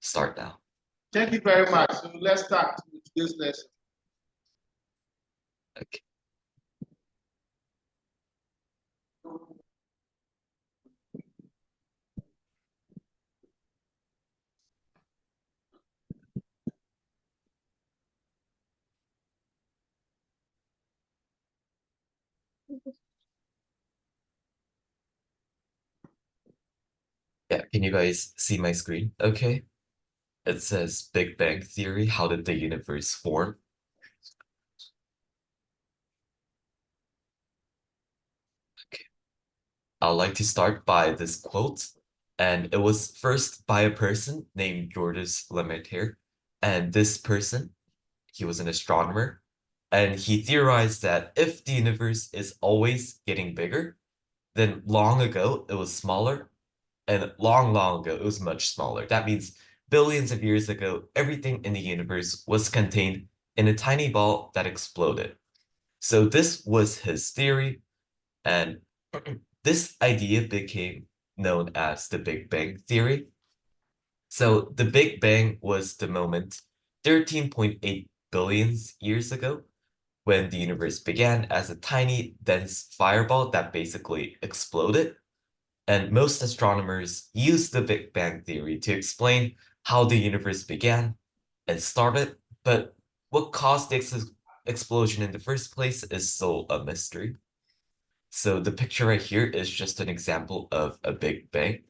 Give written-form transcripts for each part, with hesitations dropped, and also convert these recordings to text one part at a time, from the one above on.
start now. Thank you very much. So let's start with today's lesson. Okay. Yeah, can you guys see my screen? Okay. It says Big Bang Theory. How did the universe form? Okay. I'd like to start by this quote. And it was first by a person named Georges Lemaitre. And this person, he was an astronomer. And he theorized that if the universe is always getting bigger, then long ago it was smaller. And long, long ago, it was much smaller. That means billions of years ago, everything in the universe was contained in a tiny ball that exploded. So this was his theory, and this idea became known as the Big Bang Theory. So the Big Bang was the moment 13.8 billion years ago when the universe began as a tiny, dense fireball that basically exploded. And most astronomers use the Big Bang Theory to explain how the universe began and started, but what caused the explosion in the first place is still a mystery. So the picture right here is just an example of a Big Bang,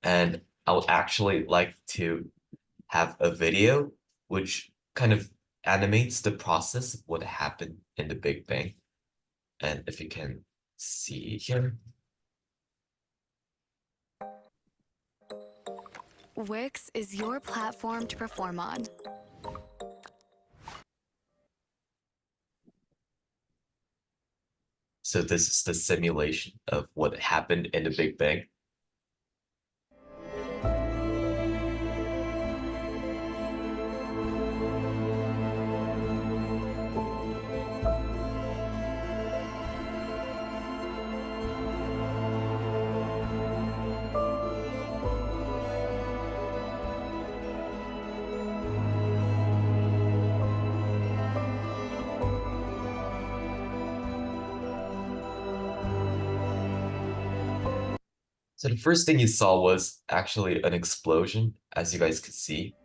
and I would actually like to have a video which kind of animates the process of what happened in the Big Bang. And if you can see here. Wix is your platform to perform on. So this is the simulation of what happened in the Big Bang. So the first thing you saw was actually an explosion, as you guys could see.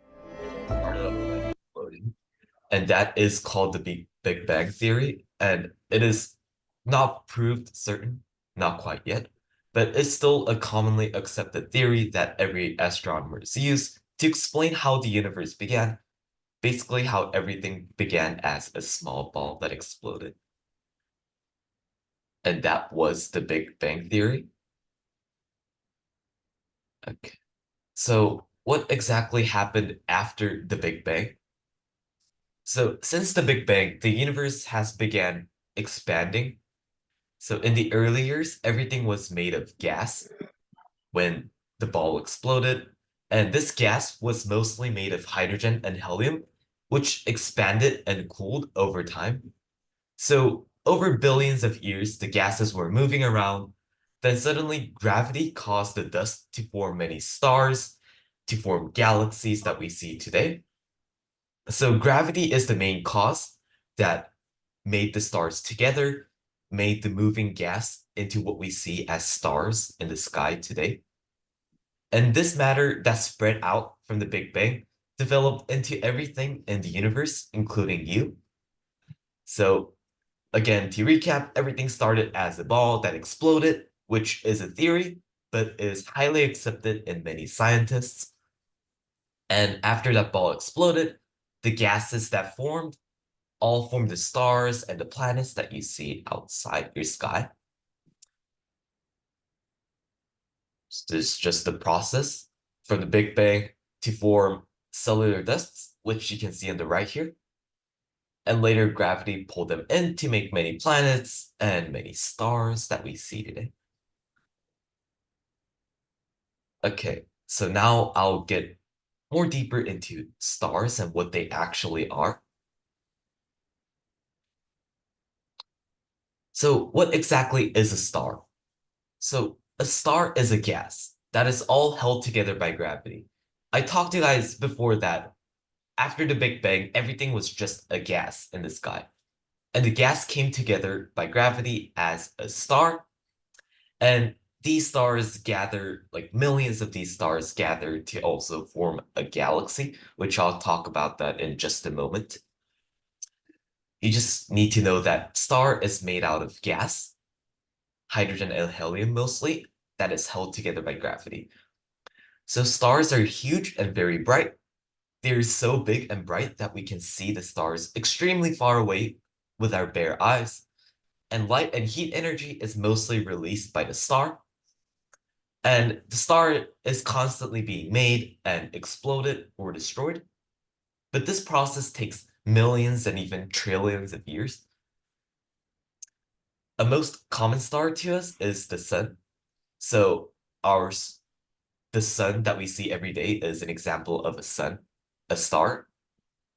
And that is called the Big Bang Theory. And it is not proved certain, not quite yet, but it's still a commonly accepted theory that every astronomers use to explain how the universe began, basically how everything began as a small ball that exploded. And that was the Big Bang Theory. Okay. So what exactly happened after the Big Bang? So since the Big Bang, the universe has began expanding. So in the early years, everything was made of gas when the ball exploded. And this gas was mostly made of hydrogen and helium, which expanded and cooled over time. So over billions of years, the gases were moving around. Then suddenly gravity caused the dust to form many stars, to form galaxies that we see today. So gravity is the main cause that made the stars together, made the moving gas into what we see as stars in the sky today. And this matter that spread out from the Big Bang developed into everything in the universe, including you. So again, to recap, everything started as a ball that exploded, which is a theory, but is highly accepted in many scientists. And after that ball exploded, the gases that formed all formed the stars and the planets that you see outside your sky. So this is just the process from the Big Bang to form cellular dusts, which you can see on the right here. And later gravity pulled them in to make many planets and many stars that we see today. Okay, so now I'll get more deeper into stars and what they actually are. So what exactly is a star? So a star is a gas that is all held together by gravity. I talked to you guys before that after the Big Bang, everything was just a gas in the sky. And the gas came together by gravity as a star. And these stars gather, like millions of these stars gather to also form a galaxy, which I'll talk about that in just a moment. You just need to know that star is made out of gas, hydrogen and helium mostly, that is held together by gravity. So stars are huge and very bright. They're so big and bright that we can see the stars extremely far away with our bare eyes. And light and heat energy is mostly released by the star. And the star is constantly being made and exploded or destroyed. But this process takes millions and even trillions of years. A most common star to us is the sun. So the sun that we see every day is an example of a star.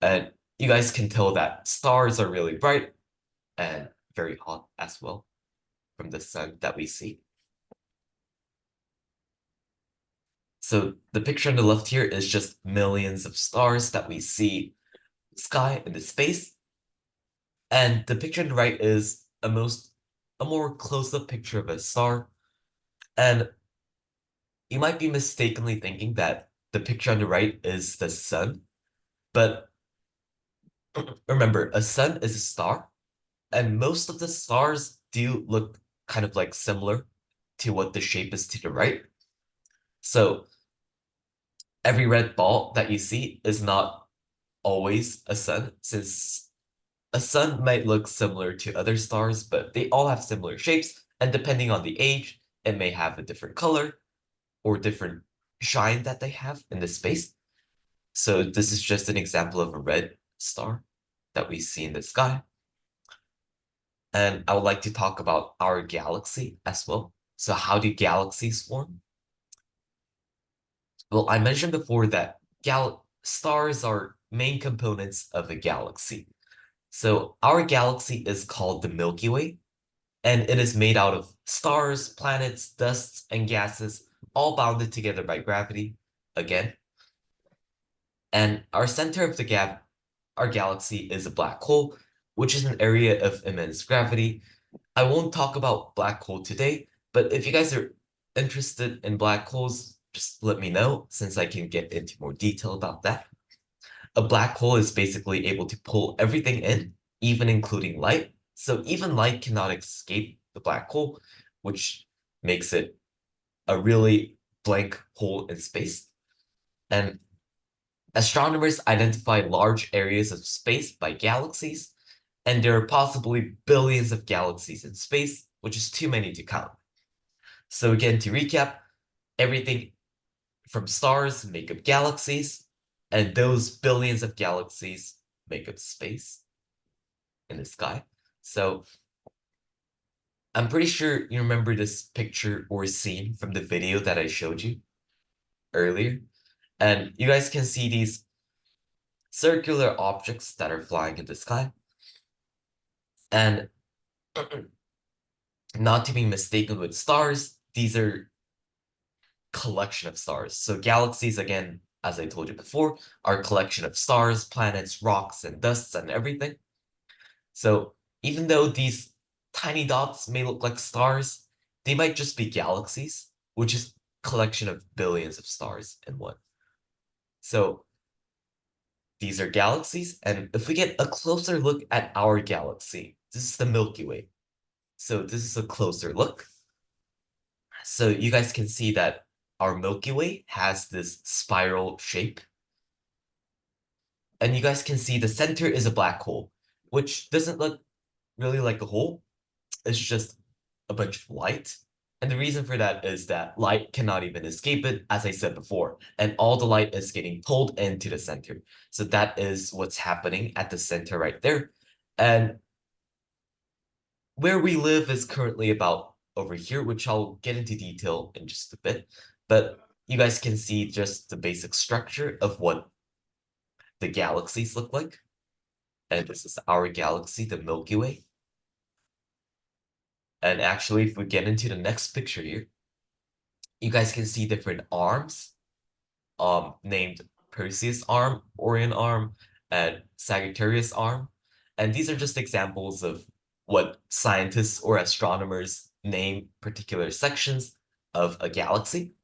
And you guys can tell that stars are really bright and very hot as well from the sun that we see. So the picture on the left here is just millions of stars that we see in the sky in the space. And the picture on the right is a more close-up picture of a star. And you might be mistakenly thinking that the picture on the right is the sun, but remember, a sun is a star, and most of the stars do look kind of like similar to what the shape is to the right. So every red ball that you see is not always a sun, since a sun might look similar to other stars, but they all have similar shapes, and depending on the age, it may have a different color or different shine that they have in the space. So this is just an example of a red star that we see in the sky. And I would like to talk about our galaxy as well. So how do galaxies form? Well, I mentioned before that stars are main components of a galaxy. So our galaxy is called the Milky Way, and it is made out of stars, planets, dusts, and gases, all bounded together by gravity, again. And our center of our galaxy is a black hole, which is an area of immense gravity. I won't talk about black hole today, but if you guys are interested in black holes, just let me know, since I can get into more detail about that. A black hole is basically able to pull everything in, even including light. So even light cannot escape the black hole, which makes it a really blank hole in space. And astronomers identify large areas of space by galaxies, and there are possibly billions of galaxies in space, which is too many to count. So again, to recap, everything from stars make up galaxies, and those billions of galaxies make up space in the sky. So I'm pretty sure you remember this picture or scene from the video that I showed you earlier. And you guys can see these circular objects that are flying in the sky. And not to be mistaken with stars, these are collection of stars. So galaxies, again, as I told you before, are a collection of stars, planets, rocks, and dusts and everything. So even though these tiny dots may look like stars, they might just be galaxies, which is a collection of billions of stars in one. So these are galaxies, and if we get a closer look at our galaxy, this is the Milky Way. So this is a closer look. So you guys can see that our Milky Way has this spiral shape. And you guys can see the center is a black hole, which doesn't look really like a hole. It's just a bunch of light. And the reason for that is that light cannot even escape it, as I said before, and all the light is getting pulled into the center. So that is what's happening at the center right there. And where we live is currently about over here, which I'll get into detail in just a bit. But you guys can see just the basic structure of what the galaxies look like. And this is our galaxy, the Milky Way. And actually, if we get into the next picture here, you guys can see different arms named Perseus arm, Orion arm, and Sagittarius arm. And these are just examples of what scientists or astronomers name particular sections of a galaxy.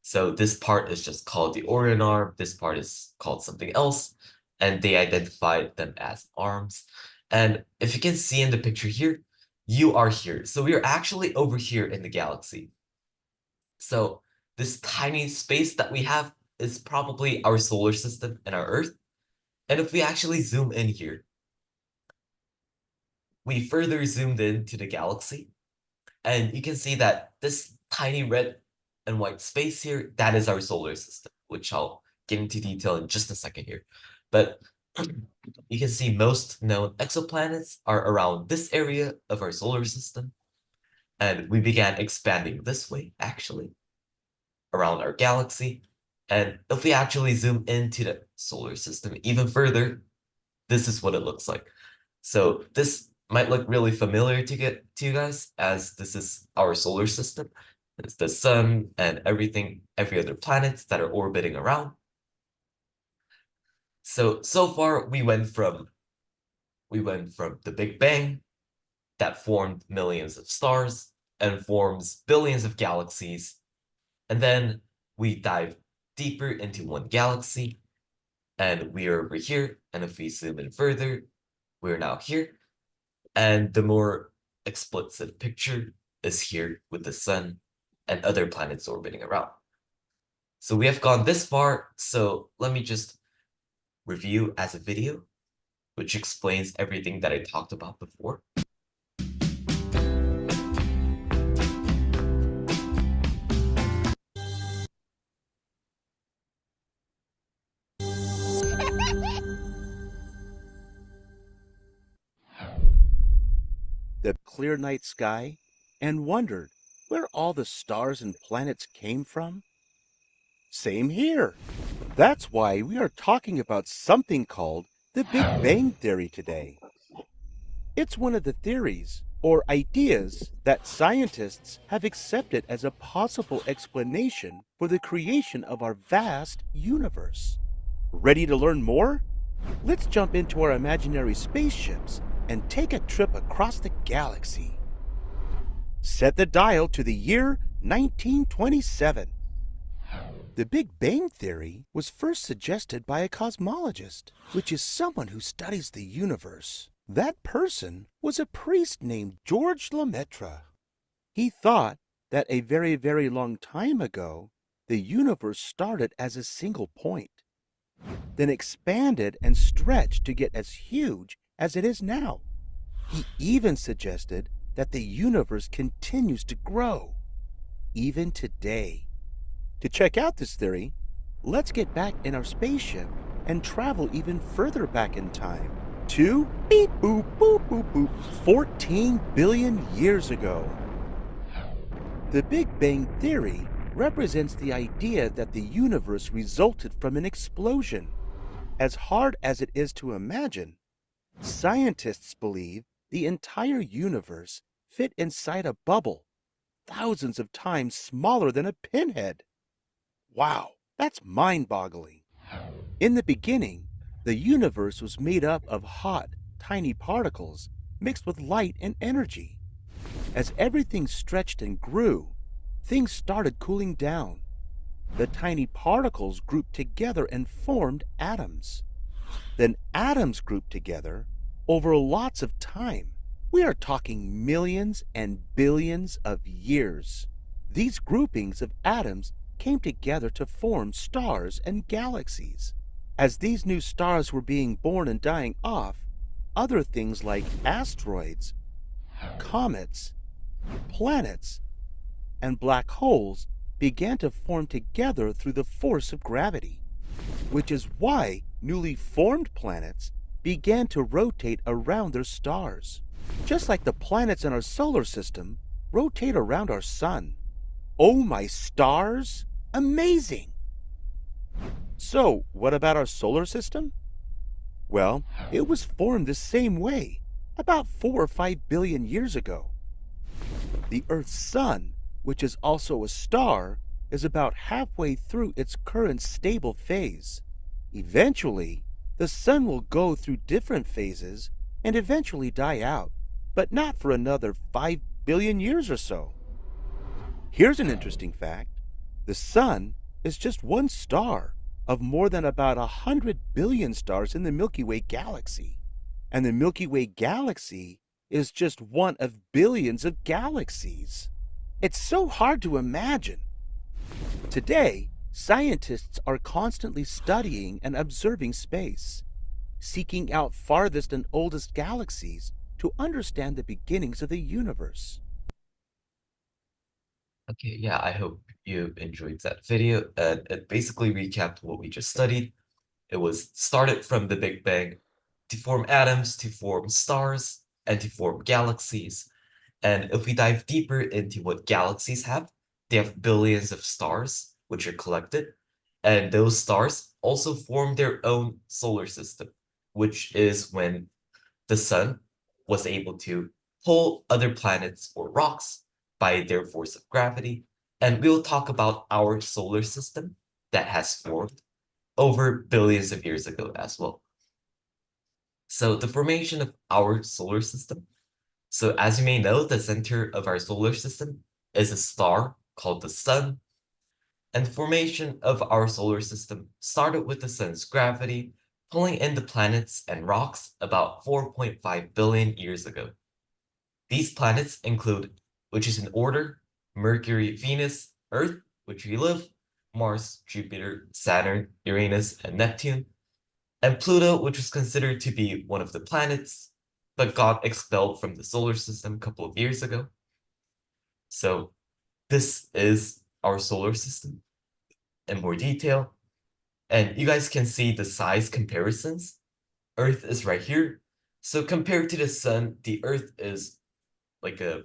So this part is just called the Orion arm, this part is called something else, and they identified them as arms. And if you can see in the picture here, you are here. So we are actually over here in the galaxy. So this tiny space that we have is probably our solar system and our Earth. And if we actually zoom in here, we further zoomed into the galaxy, and you can see that this tiny red and white space here, that is our solar system, which I'll get into detail in just a second here. But you can see most known exoplanets are around this area of our solar system. And we began expanding this way, actually, around our galaxy. And if we actually zoom into the solar system even further, this is what it looks like. So this might look really familiar to you guys, as this is our solar system. It's the sun and everything, every other planets that are orbiting around. So far we went from the Big Bang that formed millions of stars and forms billions of galaxies. And then we dive deeper into one galaxy, and we are over here. And if we zoom in further, we're now here. And the more explicit picture is here with the sun and other planets orbiting around. So we have gone this far, so let me just review as a video, which explains everything that I talked about before. The clear night sky and wondered where all the stars and planets came from? Same here. That's why we are talking about something called the Big Bang Theory today. It's one of the theories or ideas that scientists have accepted as a possible explanation for the creation of our vast universe. Ready to learn more? Let's jump into our imaginary spaceships and take a trip across the galaxy. Set the dial to the year 1927. The Big Bang Theory was first suggested by a cosmologist, which is someone who studies the universe. That person was a priest named George Lemaitre. He thought that a very, very long time ago, the universe started as a single point, then expanded and stretched to get as huge as it is now. He even suggested that the universe continues to grow, even today. To check out this theory, let's get back in our spaceship and travel even further back in time to beep boop boop boop boop 14 billion years ago. The Big Bang Theory represents the idea that the universe resulted from an explosion. As hard as it is to imagine, scientists believe the entire universe fit inside a bubble, thousands of times smaller than a pinhead. Wow, that's mind-boggling. In the beginning, the universe was made up of hot, tiny particles mixed with light and energy. As everything stretched and grew, things started cooling down. The tiny particles grouped together and formed atoms. Then atoms grouped together over lots of time. We are talking millions and billions of years. These groupings of atoms came together to form stars and galaxies. As these new stars were being born and dying off, other things like asteroids, comets, planets, and black holes began to form together through the force of gravity, which is why newly formed planets began to rotate around their stars, just like the planets in our solar system rotate around our sun. Oh my stars! Amazing! So, what about our solar system? Well, it was formed the same way, about 4 or 5 billion years ago. The Earth's sun, which is also a star, is about halfway through its current stable phase. Eventually, the sun will go through different phases and eventually die out, but not for another 5 billion years or so. Here's an interesting fact. The sun is just one star of more than about 100 billion stars in the Milky Way galaxy. And the Milky Way galaxy is just one of billions of galaxies. It's so hard to imagine. Today, scientists are constantly studying and observing space, seeking out farthest and oldest galaxies to understand the beginnings of the universe. Okay, yeah, I hope you enjoyed that video. And it basically recapped what we just studied. It was started from the Big Bang to form atoms, to form stars, and to form galaxies. And if we dive deeper into what galaxies have, they have billions of stars, which are collected. And those stars also form their own solar system, which is when the sun was able to pull other planets or rocks by their force of gravity. And we'll talk about our solar system that has formed over billions of years ago as well. So the formation of our solar system. So as you may know, the center of our solar system is a star called the sun. And the formation of our solar system started with the sun's gravity, pulling in the planets and rocks about 4.5 billion years ago. These planets include, which is in order, Mercury, Venus, Earth, which we live, Mars, Jupiter, Saturn, Uranus, and Neptune, and Pluto, which was considered to be one of the planets, but got expelled from the solar system a couple of years ago. So this is our solar system in more detail. And you guys can see the size comparisons. Earth is right here. So compared to the sun, the Earth is like a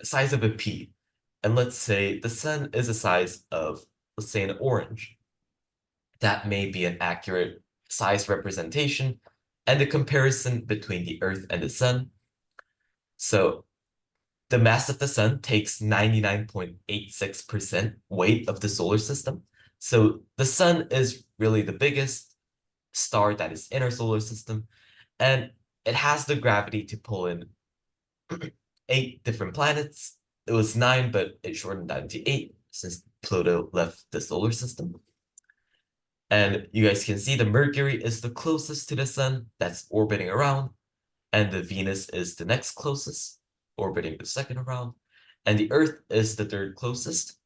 size of a pea. And let's say the sun is the size of, let's say, an orange. That may be an accurate size representation and the comparison between the Earth and the sun. So the mass of the sun takes 99.86% weight of the solar system. So the sun is really the biggest star that is in our solar system, and it has the gravity to pull in 8 different planets. It was 9, but it shortened down to 8 since Pluto left the solar system. And you guys can see the Mercury is the closest to the sun that's orbiting around, and the Venus is the next closest, orbiting the second around, and the Earth is the third closest.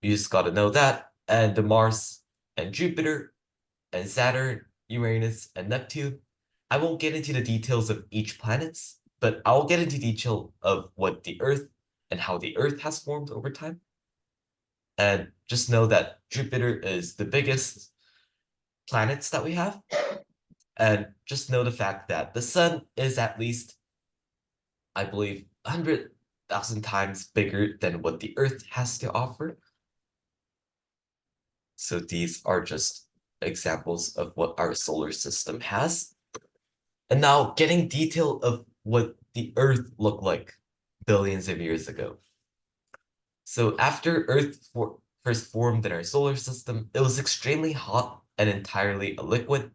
You just gotta know that. And the Mars and Jupiter and Saturn, Uranus, and Neptune. I won't get into the details of each planets, but I'll get into detail of what the Earth and how the Earth has formed over time. And just know that Jupiter is the biggest planets that we have. And just know the fact that the sun is at least, I believe, 100,000 times bigger than what the Earth has to offer. So these are just examples of what our solar system has. And now getting detail of what the Earth looked like billions of years ago. So after Earth first formed in our solar system, it was extremely hot and entirely a liquid.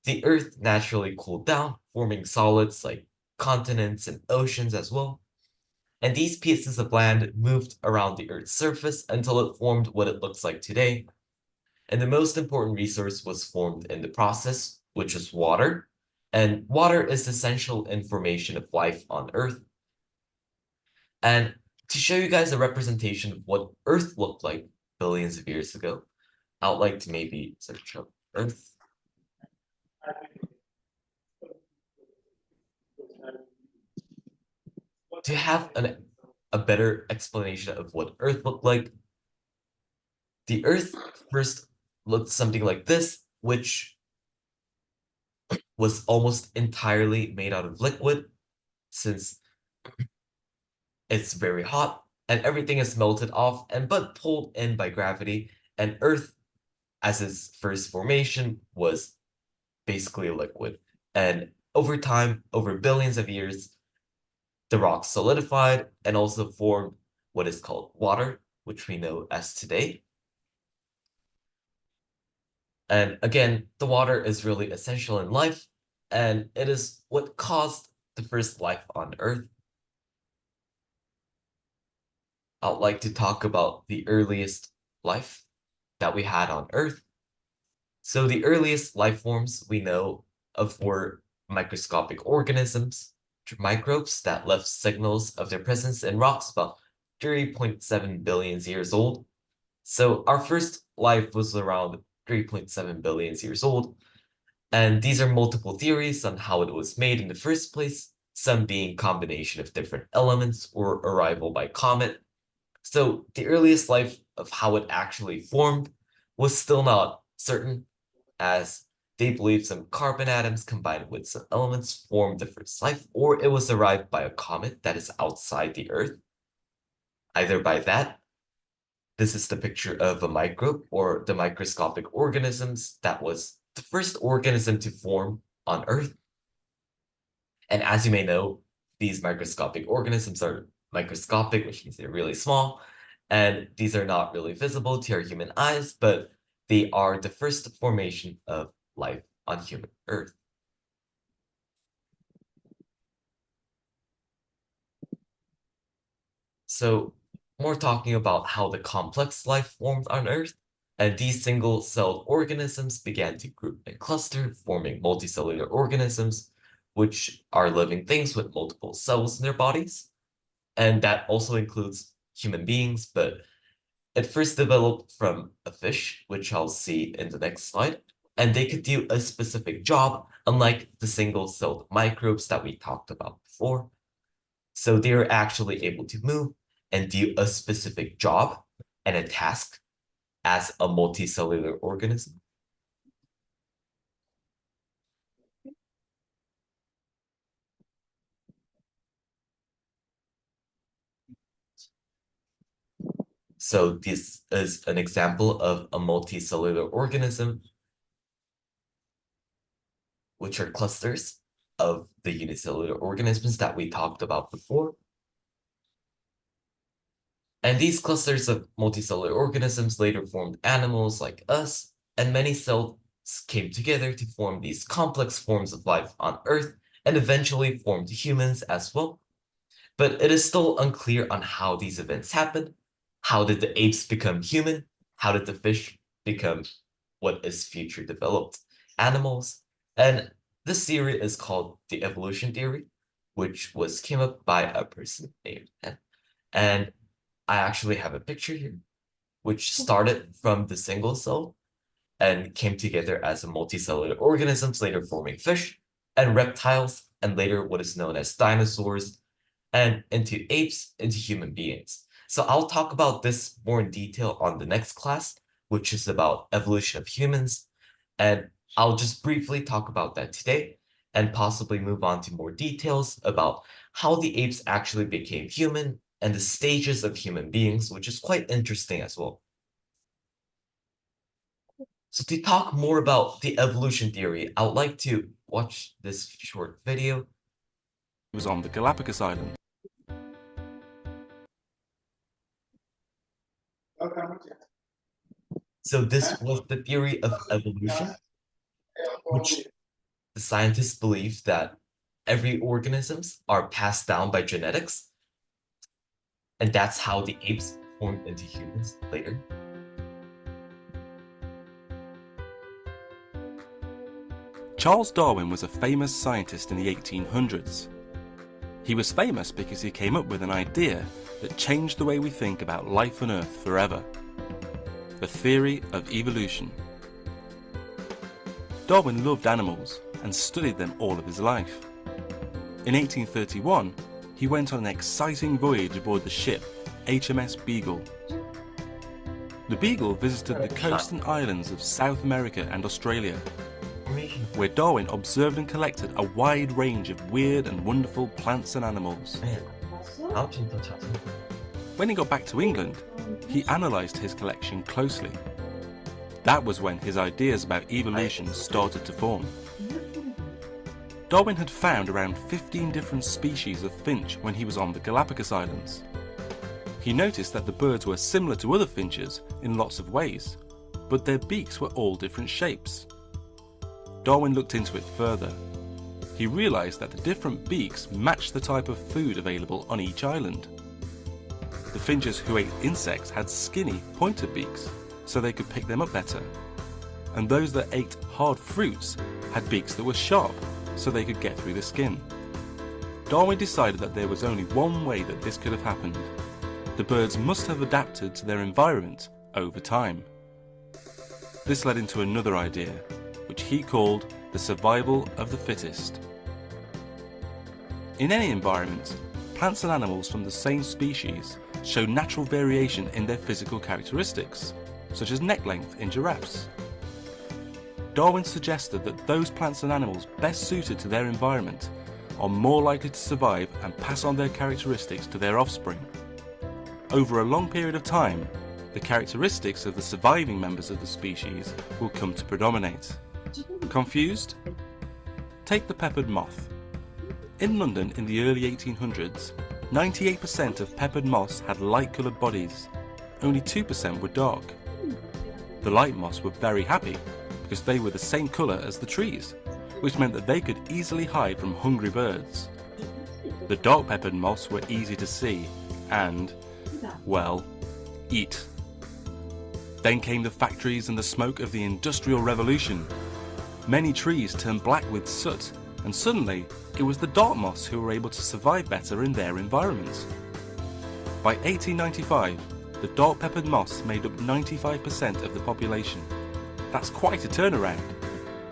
The Earth naturally cooled down, forming solids like continents and oceans as well. And these pieces of land moved around the Earth's surface until it formed what it looks like today. And the most important resource was formed in the process, which is water. And water is essential in formation of life on Earth. And to show you guys a representation of what Earth looked like billions of years ago, I would like to maybe search up Earth. To have a better explanation of what Earth looked like, the Earth first looked something like this, which was almost entirely made out of liquid, since it's very hot and everything is melted off but pulled in by gravity. And Earth, as its first formation, was basically a liquid. And over time, over billions of years, the rocks solidified and also formed what is called water, which we know as today. And again, the water is really essential in life, and it is what caused the first life on Earth. I'd like to talk about the earliest life that we had on Earth. So the earliest life forms we know of were microscopic organisms, microbes that left signals of their presence in rocks about 3.7 billion years old. So our first life was around 3.7 billion years old. And these are multiple theories on how it was made in the first place, some being combination of different elements or arrival by comet. So the earliest life of how it actually formed was still not certain, as they believe some carbon atoms combined with some elements formed the first life, or it was arrived by a comet that is outside the Earth. Either by that, this is the picture of a microbe or the microscopic organisms that was the first organism to form on Earth. And as you may know, these microscopic organisms are microscopic, which means they're really small, and these are not really visible to our human eyes, but they are the first formation of life on human Earth. So we're talking about how the complex life formed on Earth, and these single-celled organisms began to group and cluster, forming multicellular organisms, which are living things with multiple cells in their bodies. And that also includes human beings, but it first developed from a fish, which I'll see in the next slide, and they could do a specific job, unlike the single-celled microbes that we talked about before. So they're actually able to move and do a specific job and a task as a multicellular organism. So this is an example of a multicellular organism, which are clusters of the unicellular organisms that we talked about before. And these clusters of multicellular organisms later formed animals like us, and many cells came together to form these complex forms of life on Earth, and eventually formed humans as well. But it is still unclear on how these events happened. How did the apes become human? How did the fish become what is future developed animals? And this theory is called the evolution theory, which came up by a person named Ed. And I actually have a picture here, which started from the single cell and came together as a multicellular organisms, later forming fish and reptiles, and later what is known as dinosaurs, and into apes, into human beings. So I'll talk about this more in detail on the next class, which is about evolution of humans. And I'll just briefly talk about that today and possibly move on to more details about how the apes actually became human and the stages of human beings, which is quite interesting as well. So to talk more about the evolution theory, I would like to watch this short video. He was on the Galapagos Islands. So this was the theory of evolution, which the scientists believe that every organisms are passed down by genetics, and that's how the apes formed into humans later. Charles Darwin was a famous scientist in the 1800s. He was famous because he came up with an idea that changed the way we think about life on Earth forever: the theory of evolution. Darwin loved animals and studied them all of his life. In 1831, he went on an exciting voyage aboard the ship HMS Beagle. The Beagle visited the coast and islands of South America and Australia, where Darwin observed and collected a wide range of weird and wonderful plants and animals. When he got back to England, he analysed his collection closely. That was when his ideas about evolution started to form. Darwin had found around 15 different species of finch when he was on the Galapagos Islands. He noticed that the birds were similar to other finches in lots of ways. but their beaks were all different shapes. Darwin looked into it further. He realised that the different beaks matched the type of food available on each island. The finches who ate insects had skinny, pointed beaks, so they could pick them up better. And those that ate hard fruits had beaks that were sharp, so they could get through the skin. Darwin decided that there was only one way that this could have happened. The birds must have adapted to their environment over time. This led into another idea, which he called the survival of the fittest. In any environment, plants and animals from the same species show natural variation in their physical characteristics, such as neck length in giraffes. Darwin suggested that those plants and animals best suited to their environment are more likely to survive and pass on their characteristics to their offspring. Over a long period of time, the characteristics of the surviving members of the species will come to predominate. Confused? Take the peppered moth. In London in the early 1800s, 98% of peppered moths had light-coloured bodies, only 2% were dark. The light moths were very happy because they were the same colour as the trees, which meant that they could easily hide from hungry birds. The dark peppered moths were easy to see and, well, eat. Then came the factories and the smoke of the Industrial Revolution. Many trees turned black with soot, and suddenly it was the dark moths who were able to survive better in their environment. By 1895, the dark peppered moths made up 95% of the population. That's quite a turnaround.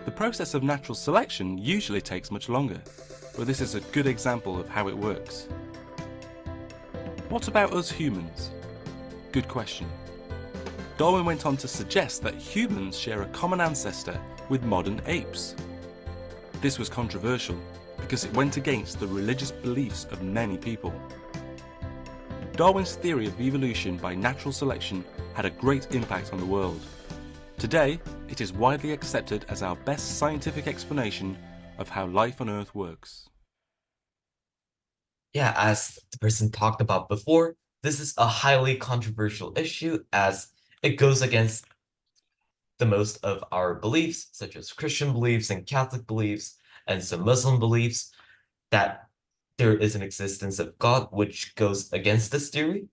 The process of natural selection usually takes much longer, but this is a good example of how it works. What about us humans? Good question. Darwin went on to suggest that humans share a common ancestor with modern apes. This was controversial because it went against the religious beliefs of many people. Darwin's theory of evolution by natural selection had a great impact on the world. Today, it is widely accepted as our best scientific explanation of how life on Earth works. Yeah, as the person talked about before, this is a highly controversial issue as it goes against the most of our beliefs, such as Christian beliefs and Catholic beliefs, and some Muslim beliefs, that there is an existence of God, which goes against this theory.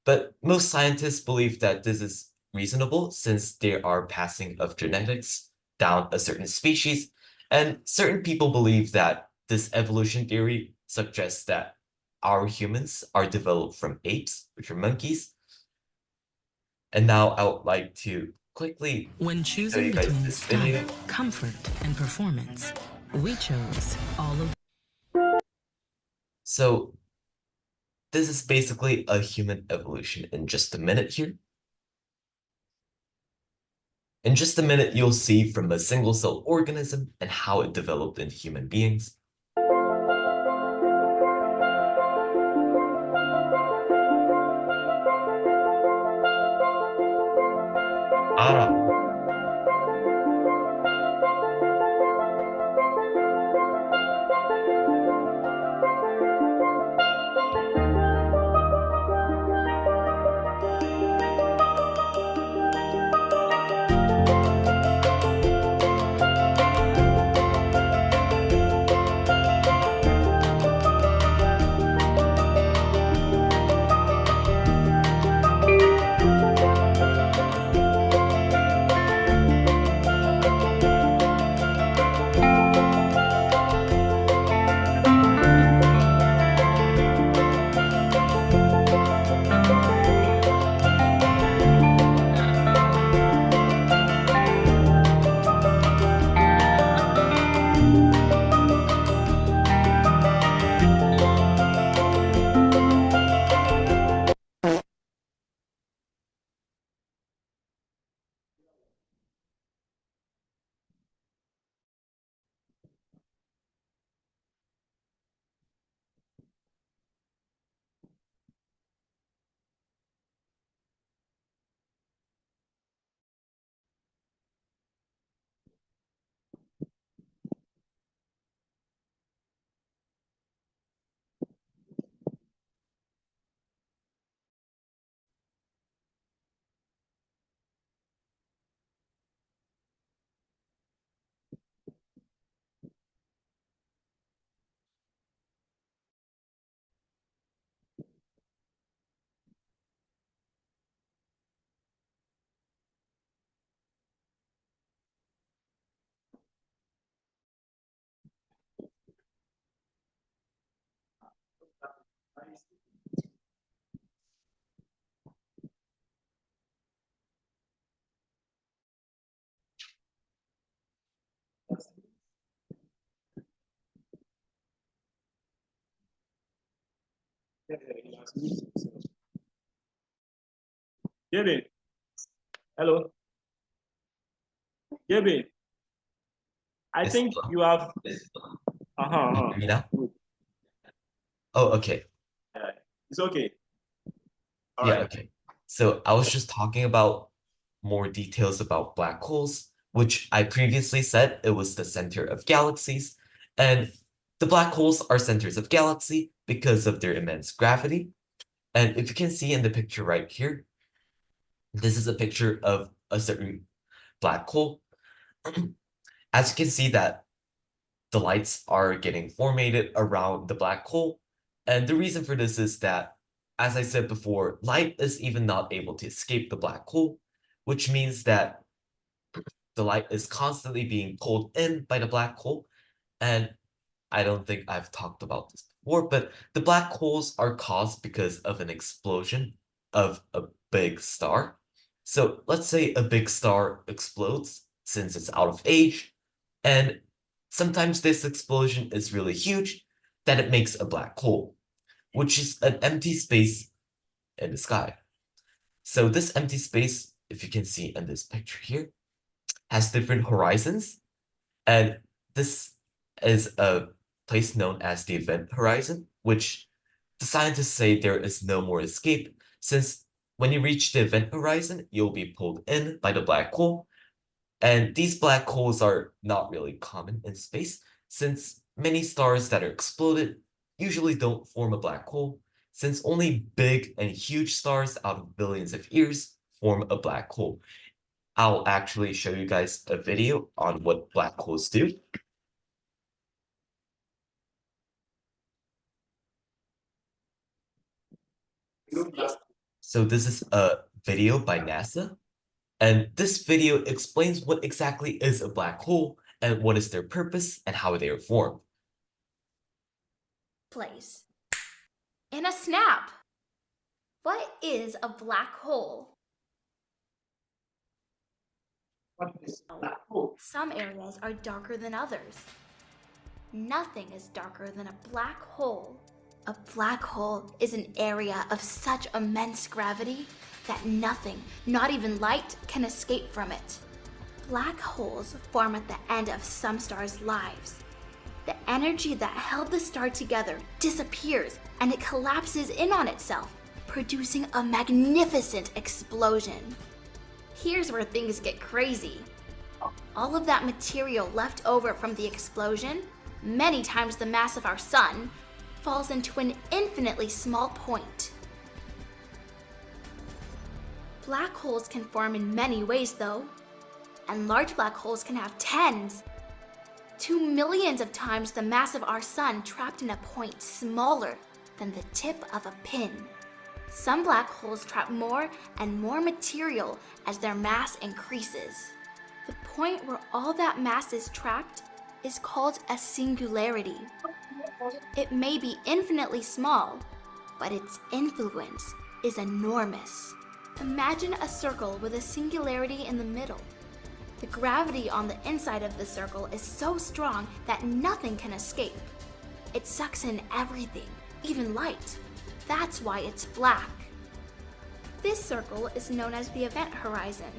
But most scientists believe that this is reasonable since there are passing of genetics down a certain species, and certain people believe that this evolution theory suggests that our humans are developed from apes, which are monkeys. And now I would like to quickly When show choosing you guys between this style, video. comfort, and performance, we chose all of So this is basically a human evolution in just a minute here. In just a minute, you'll see from a single-cell organism and how it developed into human beings. 알아. Gibby. Hello. Gibby. I Yes, think hello. you have. Can you hear me now? Good. Oh, okay. Yeah, it's okay. All Yeah, right. okay. So I was just talking about more details about black holes, which I previously said it was the center of galaxies. And the black holes are centers of galaxy because of their immense gravity. And if you can see in the picture right here, this is a picture of a certain black hole. As you can see that the lights are getting formated around the black hole. And the reason for this is that, as I said before, light is even not able to escape the black hole, which means that the light is constantly being pulled in by the black hole. And I don't think I've talked about this before, but the black holes are caused because of an explosion of a big star. So let's say a big star explodes since it's out of age, and sometimes this explosion is really huge that it makes a black hole, which is an empty space in the sky. So this empty space, if you can see in this picture here, has different horizons, and this is a place known as the event horizon, which the scientists say there is no more escape, since when you reach the event horizon, you'll be pulled in by the black hole. And these black holes are not really common in space, since many stars that are exploded usually don't form a black hole, since only big and huge stars out of billions of years form a black hole. I'll actually show you guys a video on what black holes do. So this is a video by NASA, and this video explains what exactly is a black hole and what is their purpose and how they are formed. Place. In a snap. What is a black hole? What is black hole? Some areas are darker than others. Nothing is darker than a black hole. A black hole is an area of such immense gravity that nothing, not even light, can escape from it. Black holes form at the end of some stars' lives. The energy that held the star together disappears and it collapses in on itself, producing a magnificent explosion. Here's where things get crazy. All of that material left over from the explosion, many times the mass of our sun, falls into an infinitely small point. Black holes can form in many ways though, and large black holes can have tens to millions of times the mass of our sun trapped in a point smaller than the tip of a pin. Some black holes trap more and more material as their mass increases. The point where all that mass is trapped is called a singularity. It may be infinitely small, but its influence is enormous. Imagine a circle with a singularity in the middle. The gravity on the inside of the circle is so strong that nothing can escape. It sucks in everything, even light. That's why it's black. This circle is known as the event horizon.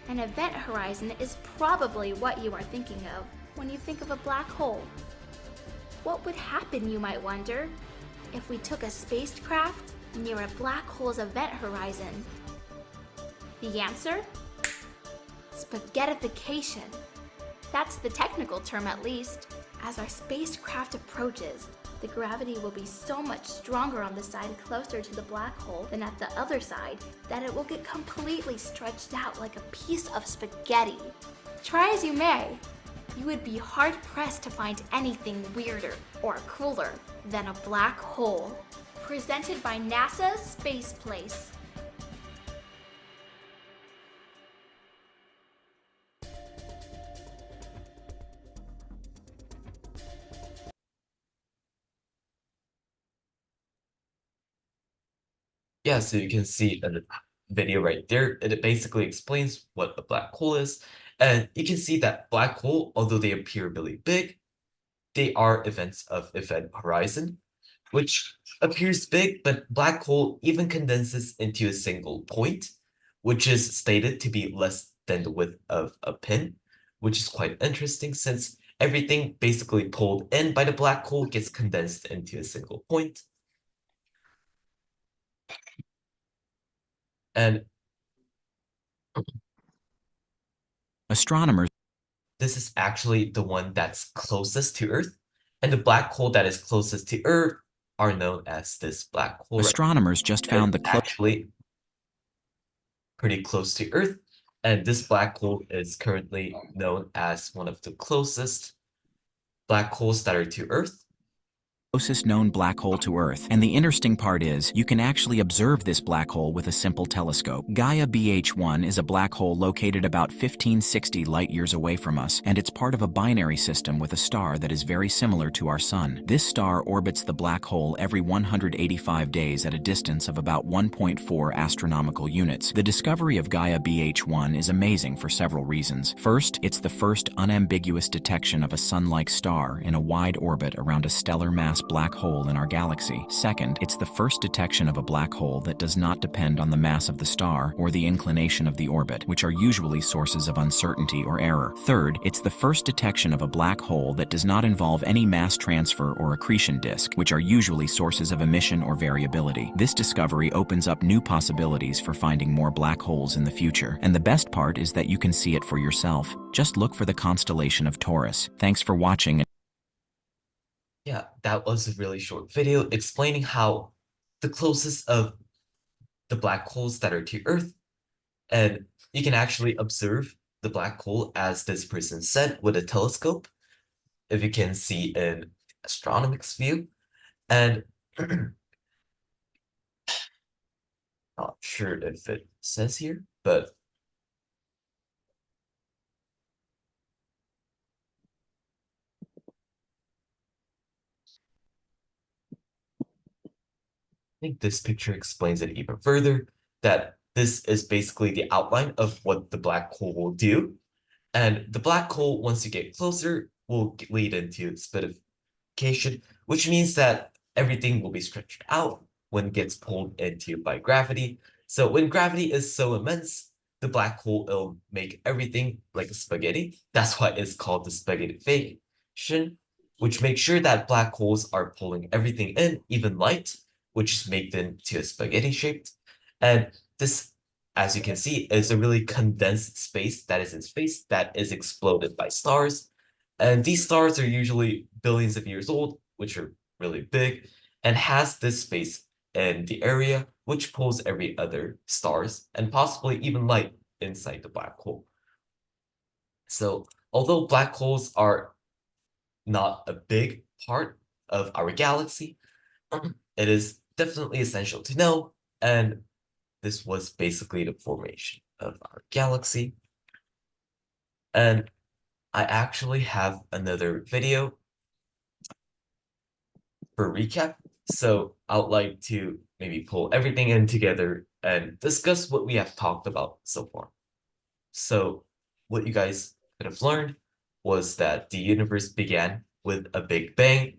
An event horizon is probably what you are thinking of when you think of a black hole. What would happen, you might wonder, if we took a spacecraft near a black hole's event horizon? The answer? Spaghettification. That's the technical term at least. As our spacecraft approaches, the gravity will be so much stronger on the side closer to the black hole than at the other side that it will get completely stretched out like a piece of spaghetti. Try as you may, you would be hard-pressed to find anything weirder or cooler than a black hole. Presented by NASA's Space Place. yeah, so you can see in the video right there, it basically explains what a black hole is. And you can see that black hole, although they appear really big, they are events of event horizon, which appears big, but black hole even condenses into a single point, which is stated to be less than the width of a pin, which is quite interesting since everything basically pulled in by the black hole gets condensed into a single point. And Astronomers this is actually the one that's closest to Earth, and the black hole that is closest to Earth are known as this black hole. astronomers just found the Actually pretty close to Earth, and this black hole is currently known as one of the closest black holes that are to Earth. closest known black hole to Earth. And the interesting part is, you can actually observe this black hole with a simple telescope. Gaia BH1 is a black hole located about 1560 light-years away from us, and it's part of a binary system with a star that is very similar to our Sun. This star orbits the black hole every 185 days at a distance of about 1.4 astronomical units. The discovery of Gaia BH1 is amazing for several reasons. First, it's the first unambiguous detection of a Sun-like star in a wide orbit around a stellar mass black hole in our galaxy. Second, it's the first detection of a black hole that does not depend on the mass of the star or the inclination of the orbit, which are usually sources of uncertainty or error. Third, it's the first detection of a black hole that does not involve any mass transfer or accretion disk, which are usually sources of emission or variability. This discovery opens up new possibilities for finding more black holes in the future. And the best part is that you can see it for yourself. Just look for the constellation of Taurus. Thanks for watching. Yeah, that was a really short video explaining how the closest of the black holes that are to Earth, and you can actually observe the black hole as this person said with a telescope, if you can see in astronomics view. And not sure if it says here, but I think this picture explains it even further, that this is basically the outline of what the black hole will do. And the black hole, once you get closer, will lead into solidification, which means that everything will be stretched out when it gets pulled into by gravity. So when gravity is so immense, the black hole will make everything like a spaghetti. That's why it's called the spaghettification, which makes sure that black holes are pulling everything in, even light, which is made into a spaghetti shaped. And this, as you can see, is a really condensed space that is in space that is exploded by stars. And these stars are usually billions of years old, which are really big, and has this space in the area, which pulls every other stars and possibly even light inside the black hole. So although black holes are not a big part of our galaxy, it is definitely essential to know, and this was basically the formation of our galaxy. And I actually have another video for recap, so I'd like to maybe pull everything in together and discuss what we have talked about so far. So what you guys could have learned was that the universe began with a Big Bang.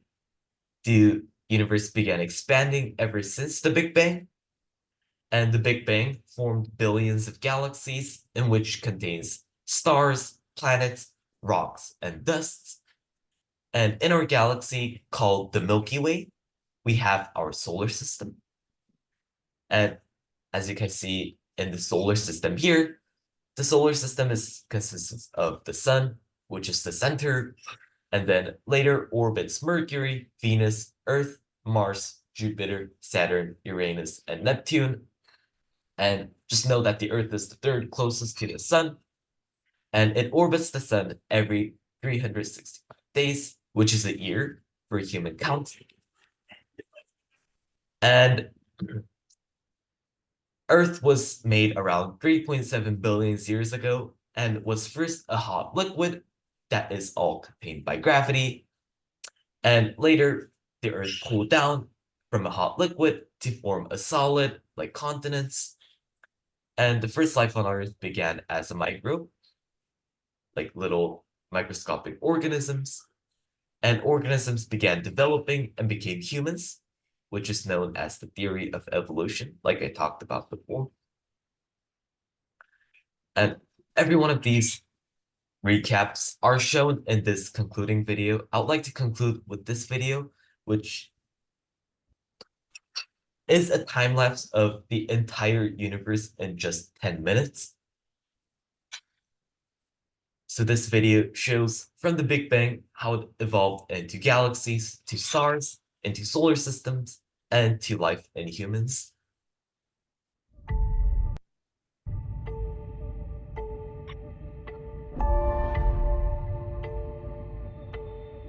The universe began expanding ever since the Big Bang, and the Big Bang formed billions of galaxies, in which contains stars, planets, rocks, and dusts. And in our galaxy called the Milky Way, we have our solar system. And as you can see in the solar system here, the solar system consists of the sun, which is the center, and then later orbits Mercury, Venus, Earth, Mars, Jupiter, Saturn, Uranus, and Neptune. And just know that the Earth is the third closest to the sun, and it orbits the sun every 365 days, which is a year for human count. And Earth was made around 3.7 billion years ago and was first a hot liquid that is all contained by gravity. And later, the Earth cooled down from a hot liquid to form a solid like continents. And the first life on Earth began as a microbe, like little microscopic organisms. And organisms began developing and became humans, which is known as the theory of evolution, like I talked about before. And every one of these recaps are shown in this concluding video. I would like to conclude with this video, which is a time lapse of the entire universe in just 10 minutes. So this video shows from the Big Bang how it evolved into galaxies, to stars, into solar systems, and to life in humans.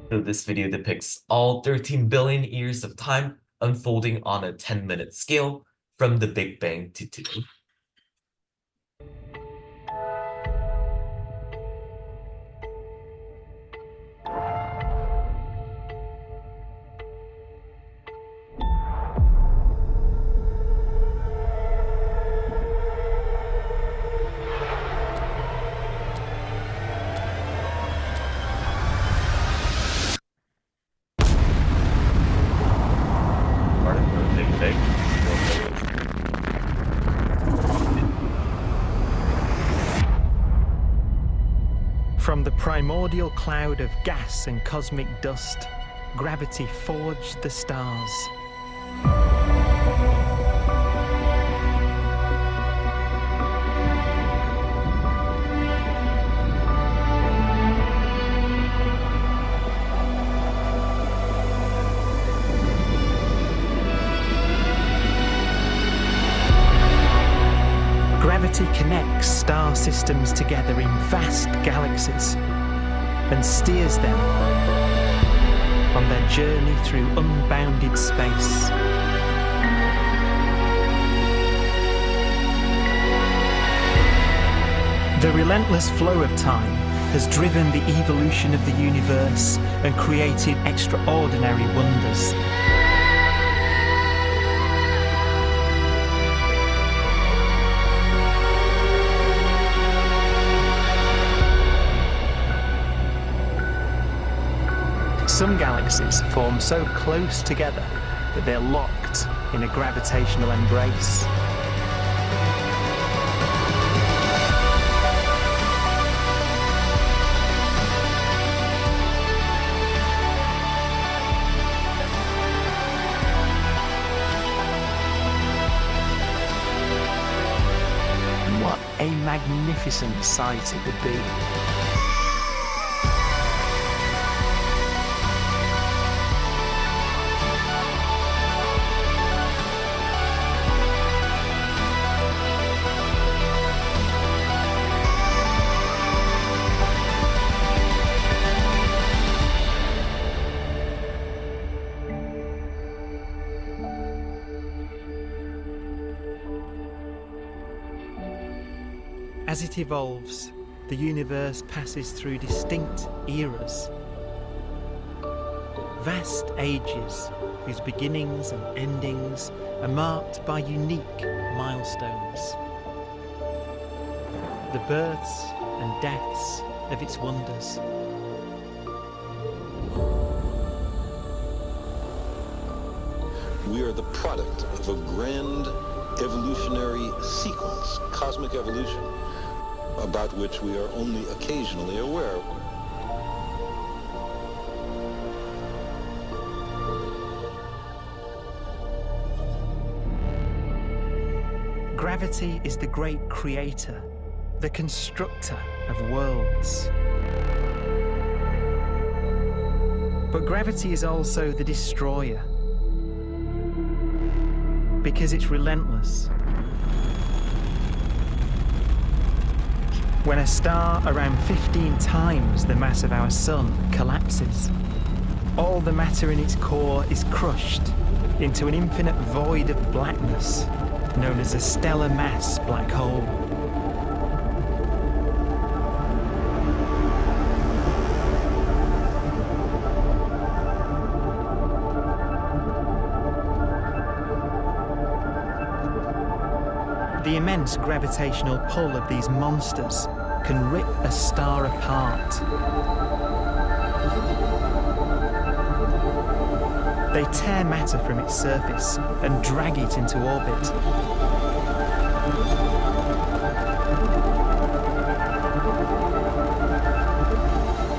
So this video depicts all 13 billion years of time unfolding on a 10-minute scale from the Big Bang to today. From the primordial cloud of gas and cosmic dust, gravity forged the stars. Gravity connects star systems together in vast galaxies and steers them on their journey through unbounded space. The relentless flow of time has driven the evolution of the universe and created extraordinary wonders. Some galaxies form so close together that they're locked in a gravitational embrace. What a magnificent sight it would be. As it evolves, the universe passes through distinct eras. Vast ages whose beginnings and endings are marked by unique milestones. The births and deaths of its wonders. We are the product of a grand evolutionary sequence, cosmic evolution, about which we are only occasionally aware. Gravity is the great creator, the constructor of worlds. But gravity is also the destroyer, because it's relentless. When a star around 15 times the mass of our sun collapses, all the matter in its core is crushed into an infinite void of blackness known as a stellar mass black hole. The immense gravitational pull of these monsters can rip a star apart. They tear matter from its surface and drag it into orbit.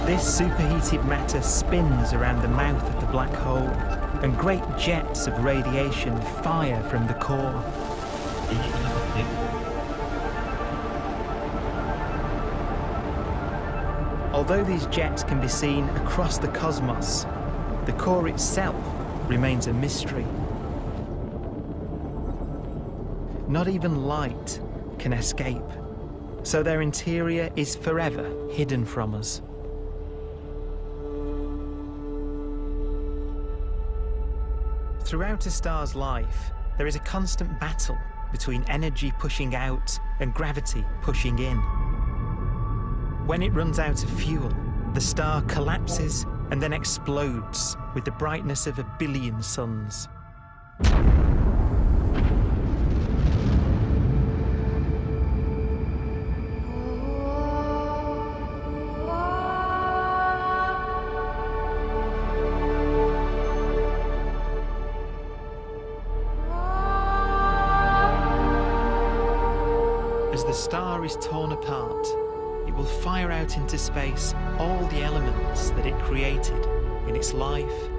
This superheated matter spins around the mouth of the black hole, and great jets of radiation fire from the core. Although these jets can be seen across the cosmos, the core itself remains a mystery. Not even light can escape, so their interior is forever hidden from us. Throughout a star's life, there is a constant battle between energy pushing out and gravity pushing in. When it runs out of fuel, the star collapses and then explodes with the brightness of 1 billion suns. As the star is torn apart, it will fire out into space all the elements that it created in its life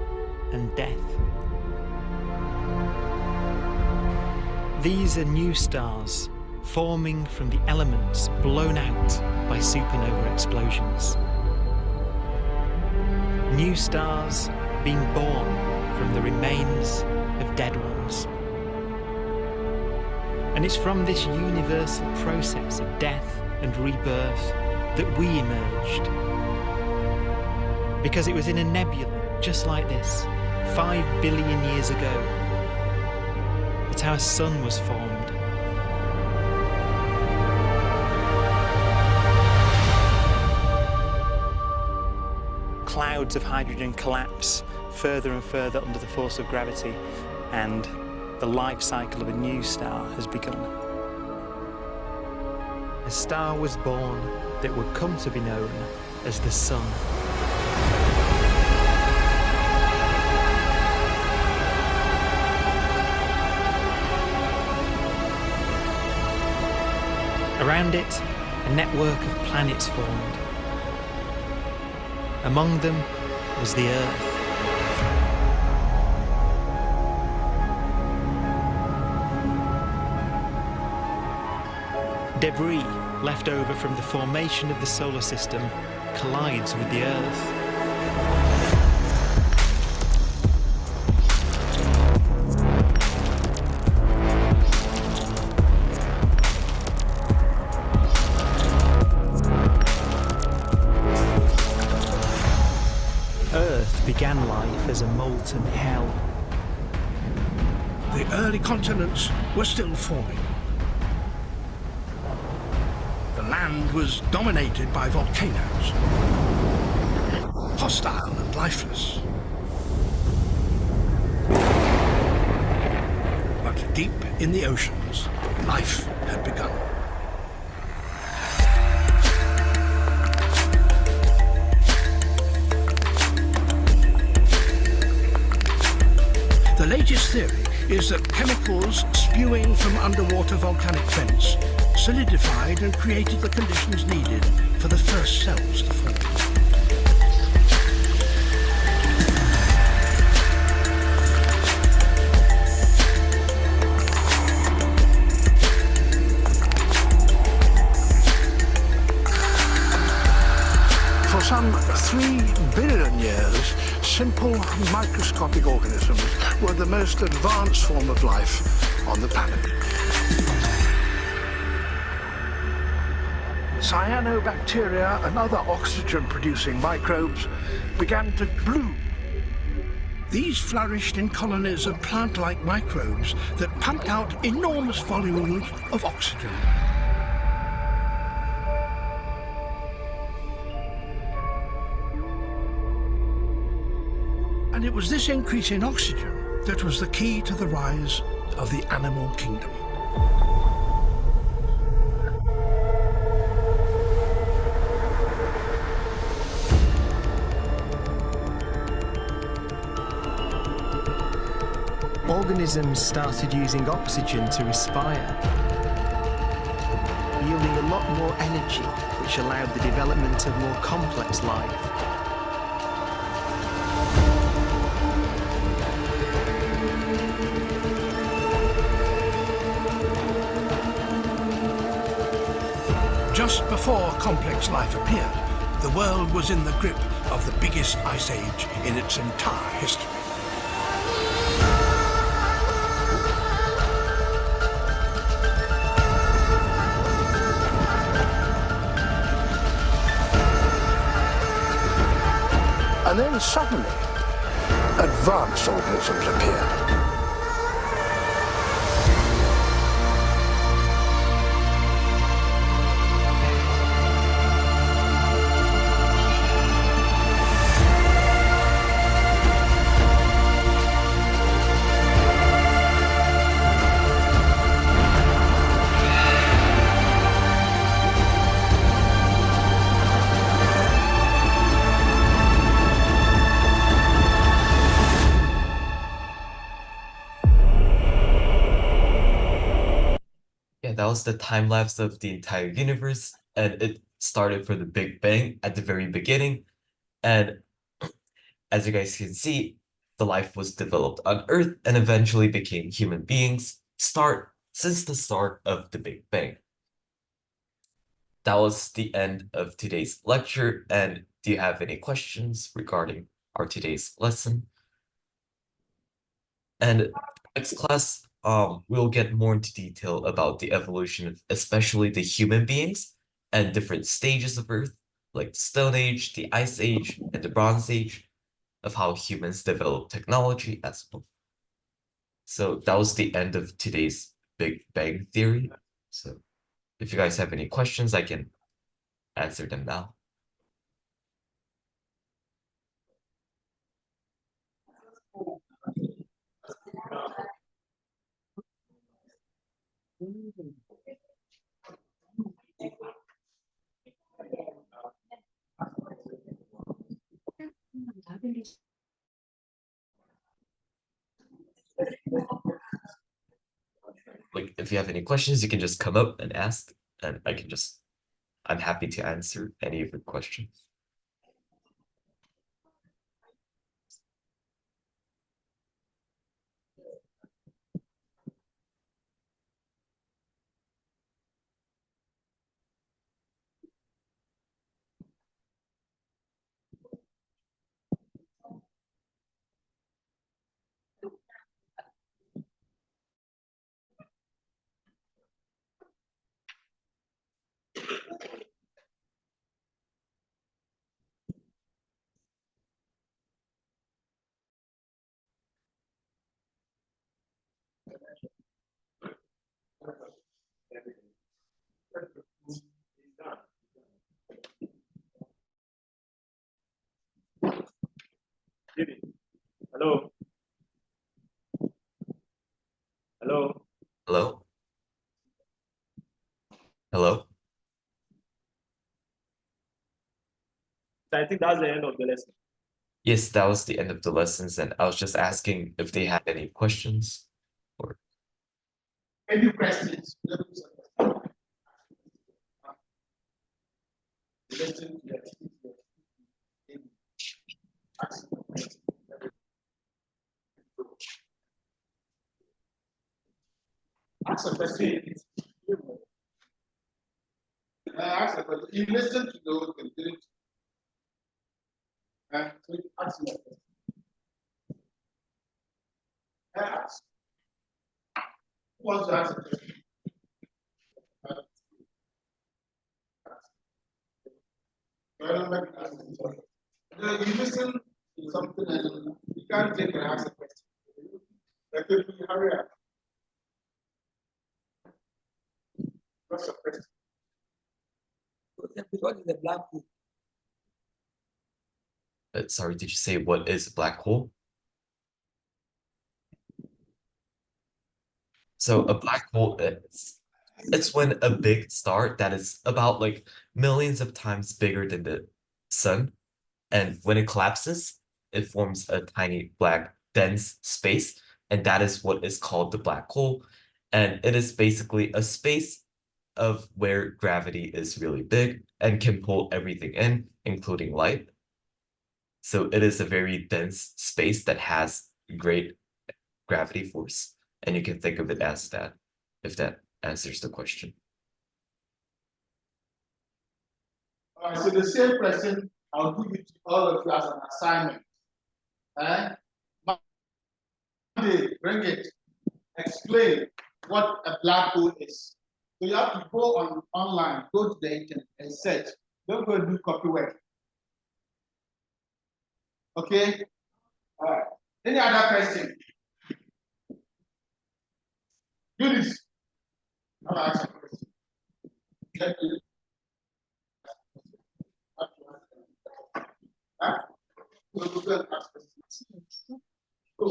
and death. These are new stars forming from the elements blown out by supernova explosions. New stars being born from the remains of dead ones. And it's from this universal process of death and rebirth that we emerged. Because it was in a nebula just like this, 5 billion years ago, that our sun was formed. Clouds of hydrogen collapse further and further under the force of gravity, and the life cycle of a new star has begun. A star was born that would come to be known as the Sun. Around it, a network of planets formed. Among them was the Earth. Debris left over from the formation of the solar system collides with the Earth. Earth began life as a molten hell. The early continents were still forming. The land was dominated by volcanoes, hostile and lifeless. But deep in the oceans, life had begun. The latest theory is that chemicals spewing from underwater volcanic vents solidified and created the conditions needed for the first cells to form. For some 3 billion years, simple microscopic organisms were the most advanced form of life on the planet. Cyanobacteria and other oxygen-producing microbes began to bloom. These flourished in colonies of plant-like microbes that pumped out enormous volumes of oxygen. And it was this increase in oxygen that was the key to the rise of the animal kingdom. organisms started using oxygen to respire, yielding a lot more energy, which allowed the development of more complex life. Just before complex life appeared, the world was in the grip of the biggest ice age in its entire history. And then suddenly, advanced organisms appeared. Yeah, that was the time lapse of the entire universe, and it started from the Big Bang at the very beginning. And as you guys can see, the life was developed on Earth and eventually became human beings since the start of the Big Bang. That was the end of today's lecture. And do you have any questions regarding our today's lesson? And next class, we'll get more into detail about the evolution of especially the human beings and different stages of Earth, like the Stone Age, the Ice Age, and the Bronze Age, of how humans develop technology as well. So that was the end of today's Big Bang Theory. So if you guys have any questions, I can answer them now. Like, if you have any questions, you can just come up and ask, and I'm happy to answer any of your questions. Hello. Hello. Hello? Hello? I think that's the end of the lesson. Yes, that was the end of the lessons, and I was just asking if they had any questions. Or Any questions? Listen to the teacher. Ask the question. Ask a question. Ask a question. You listen to those and didn't. So you ask your question. Ask. Who wants to ask a question? You listen to something and you can't take and ask a question. Like if you hurry up. What's the question? What is the black hole? sorry, did you say what is a black hole? So a black hole it's when a big star that is about like millions of times bigger than the sun, and when it collapses, it forms a tiny black dense space, and that is what is called the black hole. And it is basically a space of where gravity is really big and can pull everything in, including light. So it is a very dense space that has great gravity force, and you can think of it as that, if that answers the question. All right, so the same question, I'll give it to all of you as an assignment. Monday, bring it. Explain what a black hole is. So you have to go online, go to the internet and search. Don't go and do copy work. Okay? All right. Any other question? Do this. I'll ask a question. Let me. Huh? So you can ask questions. Go.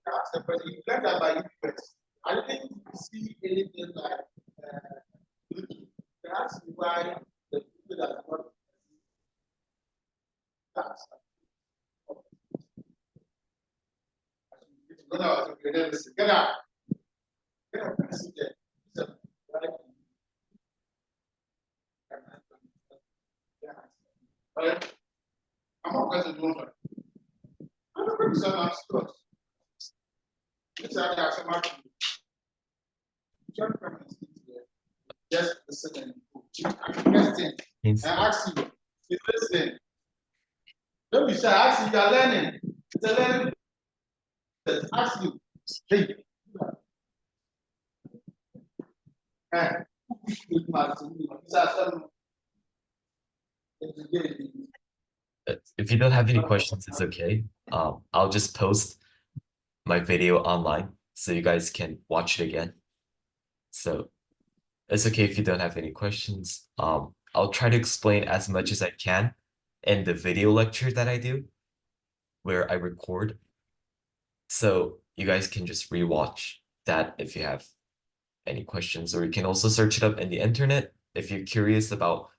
Ask the question. You learn that by interest. I didn't see anything like that's why the people that are not that's get out. Get out. All right. I'm not going to do it. I'm not going to sell my stores. Let's say I have some money. Just listen and question. I ask you listen. Don't be shy. Ask you, you are learning. It's a learning. Ask you. Hey. If you don't have any questions, it's okay. I'll just post my video online so you guys can watch it again. So it's okay if you don't have any questions. I'll try to explain as much as I can in the video lecture that I do, where I record. So you guys can just rewatch that if you have any questions, or you can also search it up in the internet if you're curious about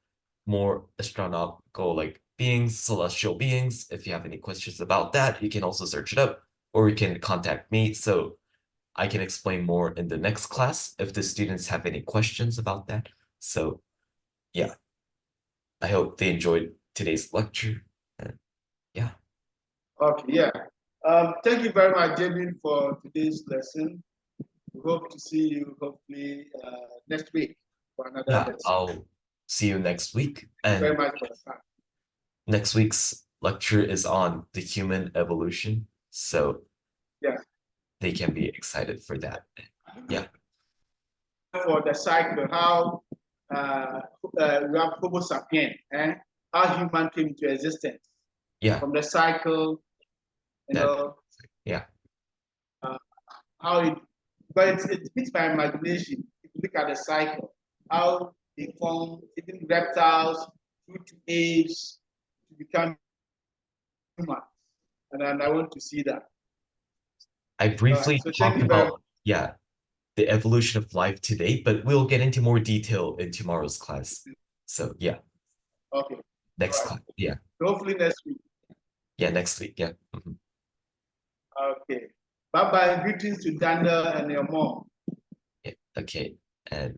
more astronomical like beings, celestial beings. If you have any questions about that, you can also search it up, or you can contact me so I can explain more in the next class if the students have any questions about that. So yeah, I hope they enjoyed today's lecture. And yeah. Okay, yeah. Thank you very much, Jamie, for today's lesson. We hope to see you hopefully next week for another lesson. I'll see you next week. Thank you And very much for the time. next week's lecture is on the human evolution. So yeah, they can be excited for that. Yeah. For the cycle, how we have Homo sapien, how human came into existence. Yeah. From the cycle, you know. Yeah. How it, but it fits my imagination. If you look at the cycle, how they form even reptiles, through to apes, to become human, and I want to see that. I briefly so talked about the evolution of life today, but we'll get into more detail in tomorrow's class. So yeah. Okay. Next class. Yeah. Hopefully next week. Yeah, next week. Yeah. Okay. Bye bye. Greetings to Daniel and your mom. Yeah. Okay. And